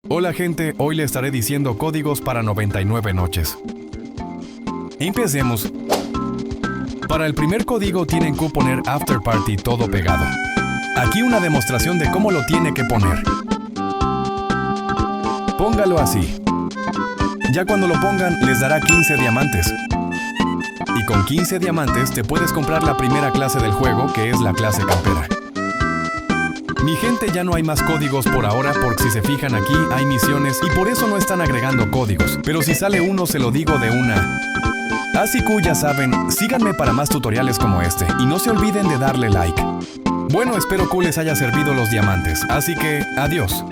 Hola gente, hoy les estaré diciendo códigos para 99 noches. Empecemos. Para el primer código tienen que poner After Party todo pegado. Aquí una demostración de cómo lo tiene que poner. Póngalo así. Ya cuando lo pongan les dará 15 diamantes. Y con 15 diamantes te puedes comprar la primera clase del juego, que es la clase campera. Mi gente, ya no hay más códigos por ahora, porque si se fijan aquí hay misiones y por eso no están agregando códigos. Pero si sale uno se lo digo de una. Así que ya saben, síganme para más tutoriales como este y no se olviden de darle like. Bueno, espero que les haya servido los diamantes, así que adiós.